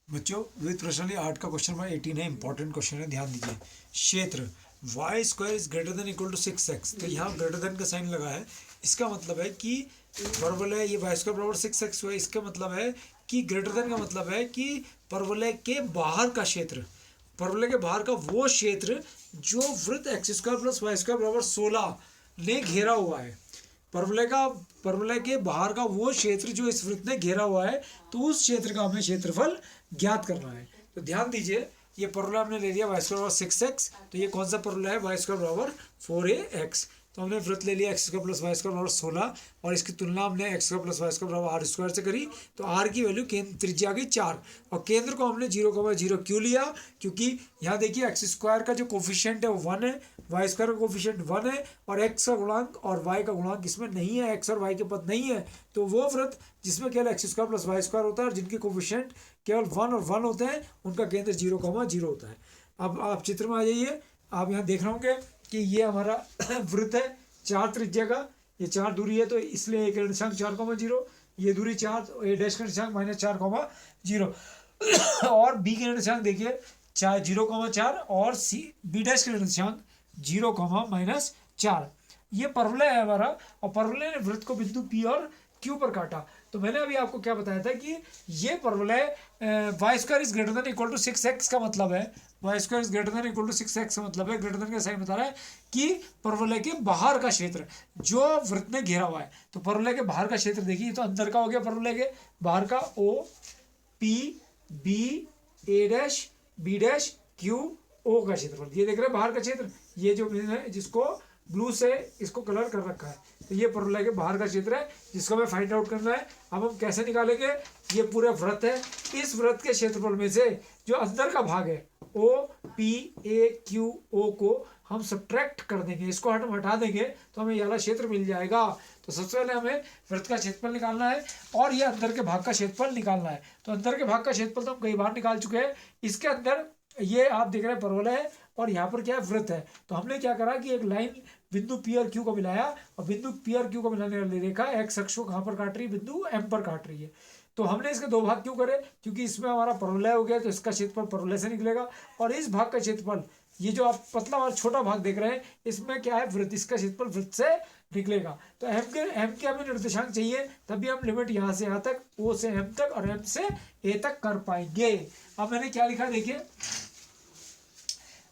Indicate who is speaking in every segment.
Speaker 1: बच्चों विविध प्रश्नावली 8 का क्वेश्चन नंबर 18 है, इंपॉर्टेंट क्वेश्चन है, ध्यान दीजिए। क्षेत्र y square is greater than equal to 6x, तो यहाँ ग्रेटर देन का साइन लगा है। इसका मतलब है कि परवलय ये वाई स्क्वायर बराबर 6x हुआ। इसका मतलब है कि ग्रेटर देन का मतलब है कि परवलय के बाहर का क्षेत्र, परवलय के बाहर का वो क्षेत्र जो वृत्त x square plus y square बराबर 16 ने घेरा हुआ है। परवलय के बाहर का वो क्षेत्र जो इस वृत्त ने घेरा हुआ है, तो उस क्षेत्र का हमें क्षेत्रफल ज्ञात करना है। तो ध्यान दीजिए, ये परवलय हमने ले लिया वाई स्क्वायर बराबर 6x, तो ये कौन सा परवलय है, वाई स्क्वायर बराबर 4ax। तो हमने वृत्त ले लिया x square plus y square बराबर 16 और इसकी तुलना हमने x square plus y square बराबर आर स्क्वायर से करी। तो आर की वैल्यू त्रिज्या की 4 और केंद्र को हमने 0,0 क्यों लिया, क्योंकि यहाँ देखिए एक्स स्क्वायर का जो कोफिशिएंट है वो 1 है, वाई स्क्वायर का कोफिशिएंट 1 है और एक्स का गुणांक और वाई का गुणांक इसमें नहीं है, एक्स और वाई के पद नहीं है। तो वो वृत्त जिसमें केवल x square plus y square होता है और जिनके कोफिशिएंट केवल 1 और 1 होते हैं, उनका केंद्र 0,0 होता है। अब आप चित्र में आ जाइए। आप यहाँ देख रहे होंगे कि ये हमारा वृत्त है 4 त्रिज्या का, ये 4 दूरी है, तो इसलिए ए का निर्देशांक 4,0, ये दूरी 4, ए डैश का निर्देशांक -4,0 और बी के निर्देशांक देखिए 0,4 और सी बी डैश का निर्देशांक 0,-4। ये परवलय है हमारा और परवलय ने वृत्त को बिंदु पी और क्यू पर काटा। तो मैंने अभी आपको क्या बताया था कि ये परवलय y square is greater than equal to 6x का मतलब है, y square is greater than equal to 6x का मतलब है, ग्रेटर देन का साइन बता रहा है कि परवलय के बाहर का क्षेत्र जो वृत्त में घेरा हुआ है। तो परवलय के बाहर का क्षेत्र देखिए, तो अंदर का हो गया, परवलय के बाहर का O P B A dash B dash Q O का क्षेत्रफल, ये देख रहे हैं बाहर का क्षेत्र, ये जो है जिसको ब्लू से इसको कलर कर रखा है, तो ये परवलय के बाहर का क्षेत्र है जिसको हमें फाइंड आउट करना है। अब हम कैसे निकालेंगे, ये पूरा वृत्त है, इस वृत्त के क्षेत्रफल में से जो अंदर का भाग है O P A Q O को हम सब्ट्रैक्ट कर देंगे, इसको हम हटा देंगे तो हमें ये वाला क्षेत्र मिल जाएगा। तो सबसे पहले हमें वृत्त का क्षेत्रफल निकालना है और ये अंदर के भाग का क्षेत्रफल निकालना है। तो अंदर के भाग का क्षेत्रफल तो हम कई बार निकाल चुके हैं। इसके अंदर ये आप देख रहे हैं परवलय है और यहाँ पर क्या है, वृत्त है। तो हमने क्या करा कि एक लाइन बिंदु पी और क्यू को मिलाया और बिंदु पी और क्यू को मिलाने वाली रेखा एक्स अक्ष को कहाँ पर काट रही है, बिंदु एम पर काट रही है। तो हमने इसके दो भाग क्यों करे, क्योंकि इसमें हमारा परवलय हो गया तो इसका क्षेत्रफल परवलय से निकलेगा और इस भाग का क्षेत्रफल, ये जो आप पतला और छोटा भाग देख रहे हैं, इसमें क्या है, वृत्त, इसका क्षेत्रफल वृत्त से निकलेगा। तो एम के हमें निर्देशांक चाहिए, तभी हम लिमिट यहाँ से यहाँ तक, ओ से एम तक और एम से ए तक कर पाएंगे। अब मैंने क्या लिखा देखिए,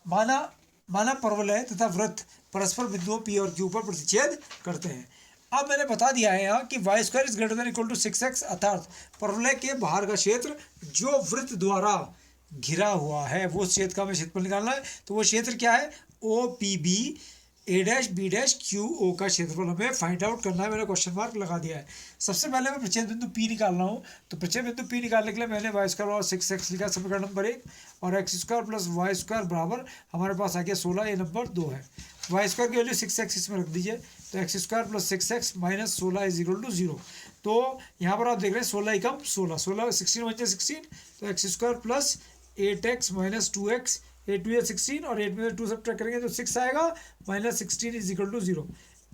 Speaker 1: माना परवलय तथा वृत्त परस्पर बिंदुओं पी और क्यू पर प्रतिच्छेद करते हैं। अब मैंने बता दिया है यहाँ कि y square is greater than equal to 6x, अर्थात परवलय के बाहर का क्षेत्र जो वृत्त द्वारा घिरा हुआ है वो क्षेत्र का हमें क्षेत्रफल निकालना है। तो वो क्षेत्र क्या है, O P B A dash B dash Q O का क्षेत्रफल हमें फाइंड आउट करना है। मैंने क्वेश्चन मार्क लगा दिया है। सबसे पहले मैं प्रच्छेद बिंदु पी निकालना हूँ, तो प्रच्छेद बिंदु पी निकालने के लिए मैंने वाई स्क्वायर बराबर 6x लिखा समीकरण नंबर 1 और x square plus y square बराबर हमारे पास आ गया 16, ये नंबर 2 है। वाई स्क्वायर की वैल्यू 6x इसमें रख दीजिए, तो x square plus 6x minus 16 is equal to 0। तो यहाँ पर आप देख रहे हैं 16 एकम 16, 16 16 बन जाए 16, तो x square plus 8x minus 2x, 8 2 16 और 8 में 2 सब्ट्रैक्ट करेंगे तो 6 आएगा, minus 16 is equal to 0।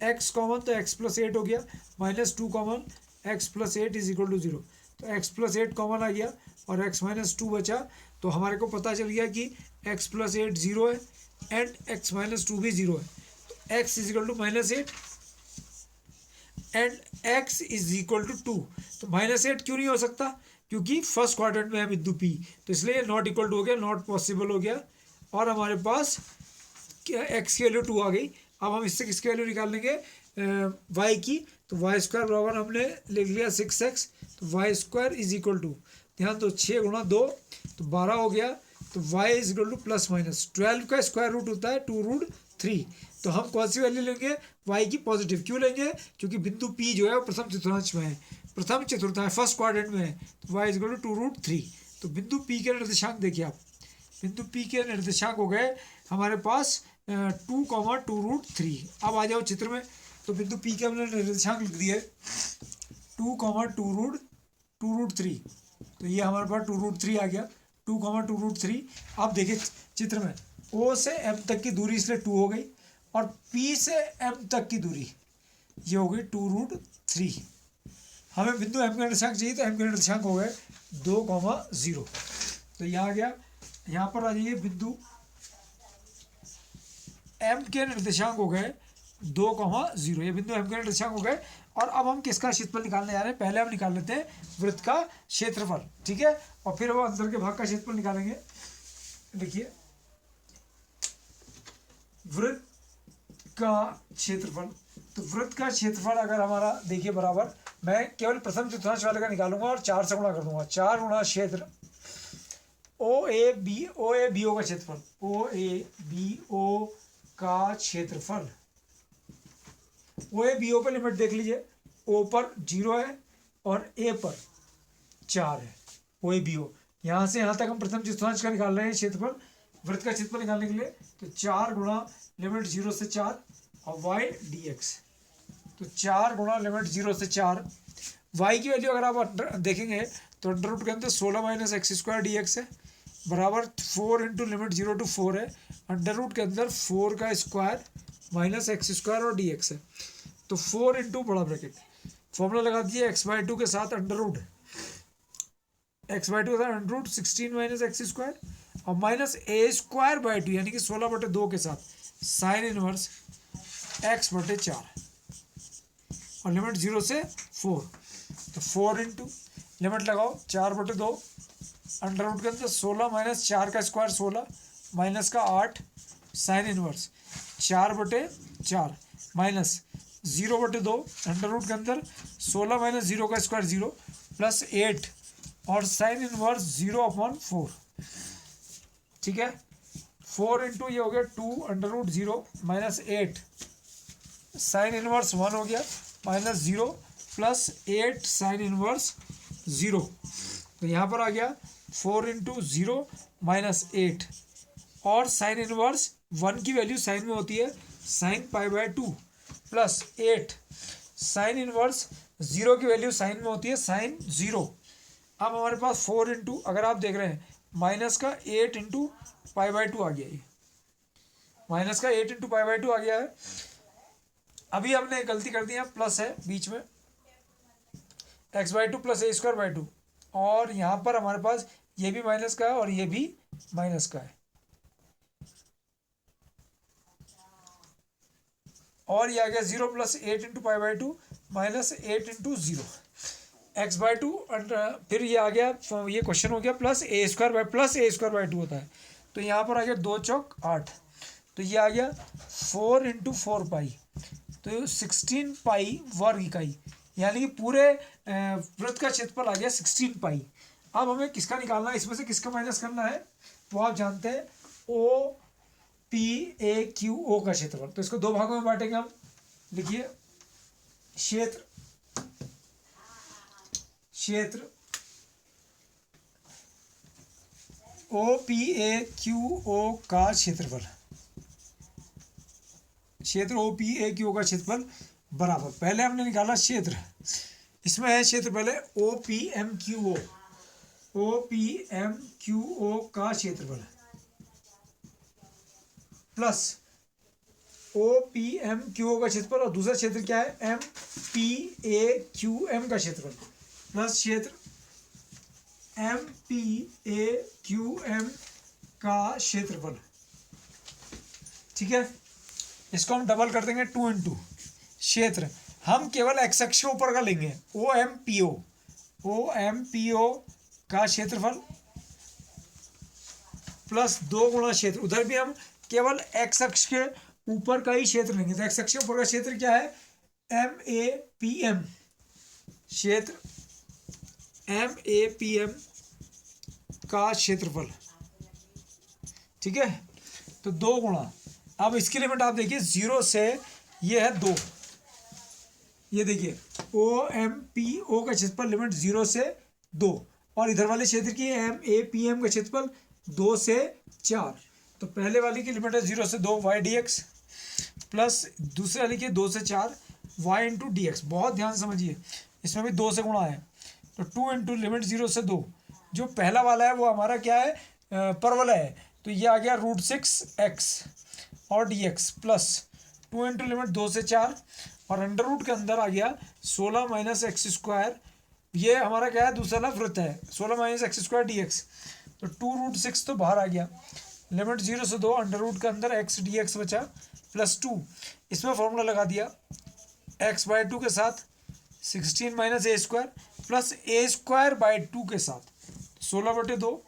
Speaker 1: X common तो x प्लस 8 हो गया, minus 2 common, x plus 8 is equal to 0। तो x प्लस 8 कॉमन आ गया और x माइनस 2 बचा। तो हमारे को पता चल गया कि x प्लस 8 0 है एंड x माइनस 2 भी 0 है। तो x is equal to -8 and x is equal to 2। तो -8 क्यों नहीं हो सकता, क्योंकि फर्स्ट क्वाड्रेंट में है बिंदु P, तो इसलिए नॉट इक्वल टू हो गया, नॉट पॉसिबल हो गया और हमारे पास x की वैल्यू 2 आ गई। अब हम इससे किसकी वैल्यू निकाल लेंगे, y की। तो वाई स्क्वायर बराबर हमने लिख लिया 6x, तो y square is equal to, ध्यान दो 6 गुणा 2 तो 12 हो गया। तो y is equal two plus minus 12 का स्क्वायर रूट होता है 2√3। तो हम कौन सी वैल्यू लेंगे, y की पॉजिटिव। क्यों लेंगे, क्योंकि बिंदु P जो है वो प्रथम चतुर्थांश में है, प्रथम चतुर्थांश फर्स्ट क्वाड्रेंट में है, तो y इज इक्वल टू 2√3। तो बिंदु P के निर्देशांक देखिए आप, बिंदु P के निर्देशांक हो गए हमारे पास 2,2√3। अब आ जाओ चित्र में, तो बिंदु P के हमने निर्देशांक लिख दिए 2,2√3, तो ये हमारे पास 2√3 आ गया, 2,2√3। अब देखिए चित्र में O से M तक की दूरी इसलिए 2 हो गई और P से M तक की दूरी ये हो गई 2√3। हमें बिंदु M का निर्देशांक चाहिए, तो M के निर्देशांक हो गए 2,0। तो यहाँ आ गया, यहाँ पर आ जाइए बिंदु एम के निर्देशांक हो गए 2,0, ये बिंदु एम के निर्देशांक हो गए। और अब हम किसका क्षेत्रफल निकालने जा रहे हैं, पहले हम निकाल लेते हैं वृत्त का क्षेत्रफल, ठीक है, और फिर वो अंदर के भाग का क्षेत्रफल निकालेंगे। देखिए वृत्त का क्षेत्रफल, तो वृत्त का क्षेत्रफल अगर हमारा देखिए बराबर, मैं केवल प्रथम चतुर्थांश वाले का निकालूंगा और 4 से गुणा कर दूंगा, 4 गुणा क्षेत्र ओ ए बी ओ का क्षेत्रफल, ओ ए बी ओ का क्षेत्रफल, ओ ए बी ओ पर लिमिट देख लीजिए, ओ पर 0 है और ए पर 4 है, ओ ए बी ओ, यहाँ से यहाँ तक हम प्रथम चतुर्थांश का निकाल रहे हैं क्षेत्रफल, वृत्त का क्षेत्रफल निकालने के लिए। तो 4 गुणा लिमिट 0 से 4 और वाई डी एक्स, तो 4 गुणा लिमिट 0 से 4, वाई की वैल्यू अगर आप देखेंगे तो अंडर रूट के अंदर 16 minus x square D x है, बराबर 4 इंटू लिमिट 0 to 4 है, अंडर रूट के अंदर 4 का स्क्वायर माइनस एक्स स्क्वायर और डी एक्स है, तो 4 इंटू बड़ा ब्रैकेट, फॉर्मूला लगा दीजिए x/2 के साथ अंडर रूट, x/2 के साथ under root 16 minus x square और माइनस a²/2 यानी कि 16/2 के साथ साइन इनवर्स x/4 और लिमिट 0 से 4, तो 4 इंटू लिमिट लगाओ 4/2 अंडर रूट के अंदर 16 माइनस 4 का स्क्वायर 16 माइनस का 8 sine inverse 4/4 minus 0/2 under root के अंदर 16 माइनस 0 का स्क्वायर 0 प्लस 8 और साइन इनवर्स 0/4, ठीक है, 4 इंटू ये हो गया 2 under root 0 minus 8 sine inverse 1 हो गया माइनस 0 प्लस 8 साइन इनवर्स 0, तो यहाँ पर आ गया 4 इंटू 0 माइनस 8 और साइन इनवर्स 1 की वैल्यू साइन में होती है साइन π/2 प्लस 8 साइन इनवर्स 0 की वैल्यू साइन में होती है साइन 0। अब हमारे पास 4 इंटू, अगर आप देख रहे हैं माइनस का 8 इंटू π/2 आ गया, ये माइनस का 8 इंटू π/2 आ गया है। अभी हमने गलती कर दी है, प्लस है बीच में x/2 प्लस a²/2 और यहाँ पर हमारे पास ये भी माइनस का है और ये भी माइनस का है, और ये आ गया 0 plus 8 into π/2 minus 8 into 0 x/2, फिर ये आ गया, ये क्वेश्चन हो गया प्लस a² होता है, तो यहाँ पर आ गया 2 चौक 8, तो ये आ गया 4 इंटू 4 पाई, तो 16 पाई वर्ग इकाई, यानी कि पूरे वृत्त का क्षेत्रफल आ गया 16 पाई। अब हमें किसका निकालना है, इसमें से किसका माइनस करना है, तो आप जानते हैं O P A Q O का क्षेत्रफल, तो इसको 2 भागों में बांटेंगे हम। लिखिए क्षेत्र O P A Q O का क्षेत्रफल, क्षेत्र O P A Q O का क्षेत्रफल बराबर, पहले हमने निकाला क्षेत्र, इसमें है क्षेत्र पहले O P M Q O का क्षेत्रफल plus O P M Q O का क्षेत्रफल, और दूसरा क्षेत्र क्या है M P A Q M का क्षेत्रफल प्लस क्षेत्र M P A Q M का क्षेत्रफल, ठीक है, इसको हम डबल कर देंगे 2 इंटू क्षेत्र, हम केवल एक्स अक्ष के ऊपर का लेंगे ओ एम पी ओ का क्षेत्रफल प्लस 2 गुणा क्षेत्र, उधर भी हम केवल एक्स अक्ष के ऊपर का ही क्षेत्र लेंगे, तो एक्स अक्ष के ऊपर का क्षेत्र क्या है एम ए पी एम, क्षेत्र एम ए पी एम का क्षेत्रफल, ठीक है, तो 2 गुणा, अब इसकी लिमिट आप देखिए 0 से ये है 2, ये देखिए ओ एम पी ओ का क्षेत्रफल लिमिट 0 से 2 और इधर वाले क्षेत्र की एम ए पी एम का क्षेत्रफल 2 से 4, तो पहले वाली की लिमिट है 0 से 2 वाई डी एक्स प्लस दूसरे वाली की 2 से 4 वाई इंटू डी एक्स, बहुत ध्यान समझिए इसमें भी 2 से गुणा है, तो 2 इंटू लिमिट 0 से 2, जो पहला वाला है वो हमारा क्या है परवलय है, तो ये आ गया √6x और D x plus 2 into limit 2 से 4 और अंडर रूट के अंदर आ गया 16 माइनस एक्स स्क्वायर, ये हमारा क्या है दूसरा वृत्त है 16 minus x square D x, तो 2√6 तो बाहर आ गया। लिमिट 0 से 2 अंडर रूट के अंदर x dx बचा प्लस 2। इसमें फॉर्मूला लगा दिया x/2 के साथ 16 minus a square plus a²/2 के साथ 16/2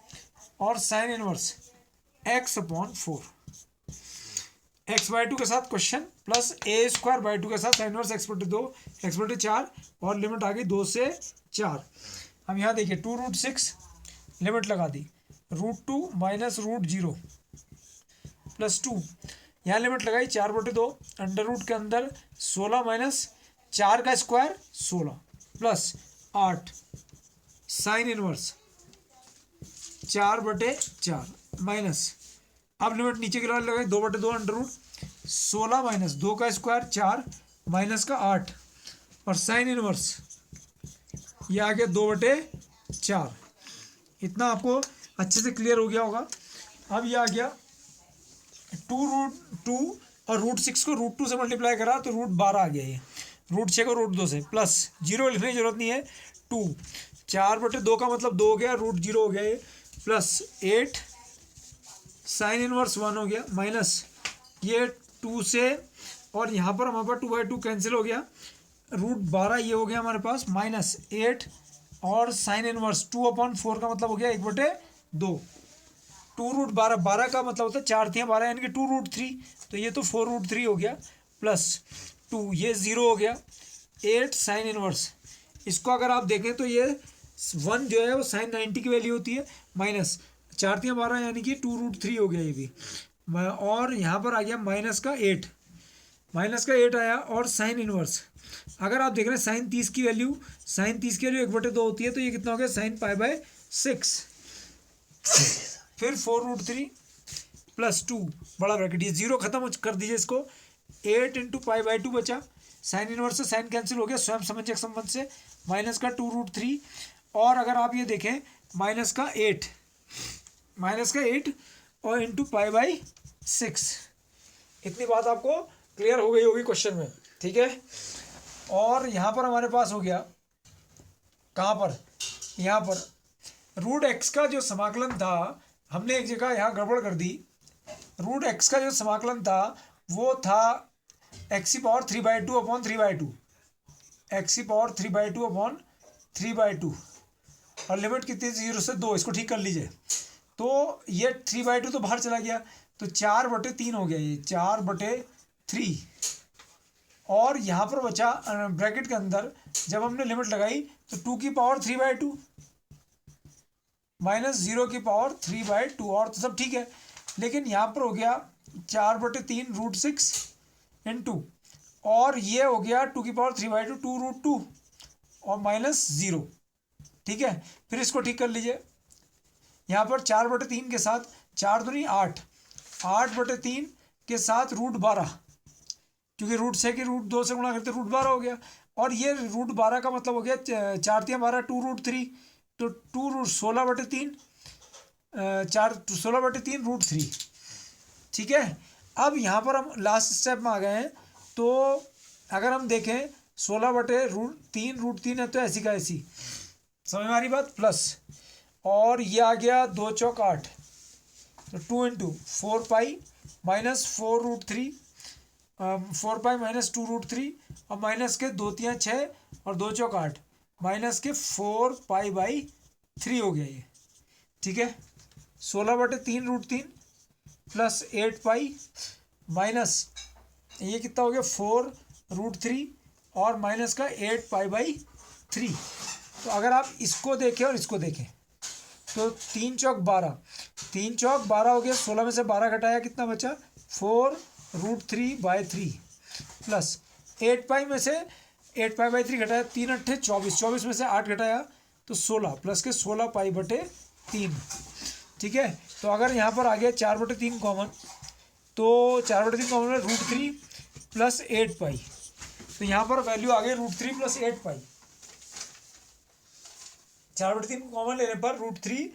Speaker 1: और साइन इनवर्स x/4 x/2 के साथ क्वेश्चन प्लस a²/2 के साथ साइन इनवर्स x/2 x/4 और लिमिट आ गई 2 से 4। अब यहाँ देखिए 2√6 लिमिट लगा दी √2 माइनस √0 प्लस 2। यहाँ लिमिट लगाई 4/2 अंडर रूट के अंदर 16 माइनस 4 का square 16 plus 8 sine inverse 4/4 minus, अब लिमिट नीचे की तरफ लगाई 2/2 अंडर रूट 16 माइनस 2 का स्क्वायर 4 माइनस का 8 और साइन इनवर्स ये आ गया 2/4। इतना आपको अच्छे से क्लियर हो गया होगा। अब ये आ गया 2√2 और √6 को √2 से मल्टीप्लाई करा तो √12 आ गया। ये √6 को √2 से प्लस 0 लिखने की जरूरत नहीं है 2। 4/2 का मतलब 2 हो गया, √0 हो गया ये प्लस 8 साइन इनवर्स 1 हो गया माइनस ये 2 से और यहाँ पर हमारे पास 2/2 कैंसिल हो गया, √12 ये हो गया हमारे पास माइनस 8 और साइन इनवर्स 2/4 का मतलब हो गया 1/2। 2√12 12 का मतलब होता है 4 3 12 यानी कि 2√3, तो ये तो 4√3 हो गया प्लस 2 ये 0 हो गया 8 साइन इनवर्स। इसको अगर आप देखें तो ये 1 जो है वो साइन 90 की वैल्यू होती है माइनस 4 3 12 यानी कि 2√3 हो गया ये भी। और यहाँ पर आ गया माइनस का 8 आया और साइन इनवर्स अगर आप देख रहे हैं साइन 30 की वैल्यू 1/2 होती है, तो ये कितना हो गया साइन π/6 फिर 4√3 प्लस 2 बड़ा ब्रैकेट ये 0 खत्म कर दीजिए इसको 8 × π/2 बचा, साइन इनवर्स से साइन कैंसिल हो गया स्वयं समंजक संबंध से माइनस का 2√3 और अगर आप ये देखें माइनस का 8 और इंटू π/6। इतनी बात आपको क्लियर हो गई होगी क्वेश्चन में, ठीक है। और यहाँ पर हमारे पास हो गया कहाँ पर, यहाँ पर √x का जो समाकलन था हमने एक जगह यहाँ गड़बड़ कर दी। √x का जो समाकलन था वो था x⁴/3/2 x⁴/3/2 और लिमिट कितनी 0 से 2। इसको ठीक कर लीजिए तो ये 3/2 तो बाहर चला गया तो 4/3 हो गया, ये 4/3 और यहाँ पर बचा ब्रैकेट के अंदर जब हमने लिमिट लगाई तो 2⁵3/2 माइनस 0⁵3/2 और तो सब ठीक है, लेकिन यहाँ पर हो गया 4/3 √6 इंटू और ये हो गया 2⁵3/2 2√2 और माइनस 0, ठीक है। फिर इसको ठीक कर लीजिए यहाँ पर 4/3 के साथ 4 दूनी 8 8/3 के साथ √12 क्योंकि √6 की √2 से गुणा करते √12 हो गया और ये √12 का मतलब हो गया 4 3 12 2√3 तो 16/3 √3, ठीक है। अब यहाँ पर हम लास्ट स्टेप में आ गए हैं तो अगर हम देखें 16/3 √3 है तो ऐसी का ऐसी, समझ में आ रही बात, प्लस और ये आ गया 2 चौक 8 तो 2 × 4π माइनस 4√3 4π माइनस 2√3 और माइनस के 2 3 6 और 2 चौक 8 माइनस के 4π/3 हो गया ये, ठीक है। 16/3 √3 प्लस 8π माइनस ये कितना हो गया 4√3 और माइनस का 8π/3। तो अगर आप इसको देखें और इसको देखें तो 3 चौक 12 हो गया, 16 में से 12 घटाया कितना बचा 4√3/3 प्लस 8π में से 8π/3 घटाया 3 8 24 में से 8 घटाया तो 16 प्लस के 16π/3, ठीक है। तो अगर यहाँ पर आ गया 4/3 कॉमन तो 4/3 कॉमन में √3 प्लस 8π, तो यहाँ पर वैल्यू आ गई √3 प्लस 8π। 4/3 कॉमन लेने पर √3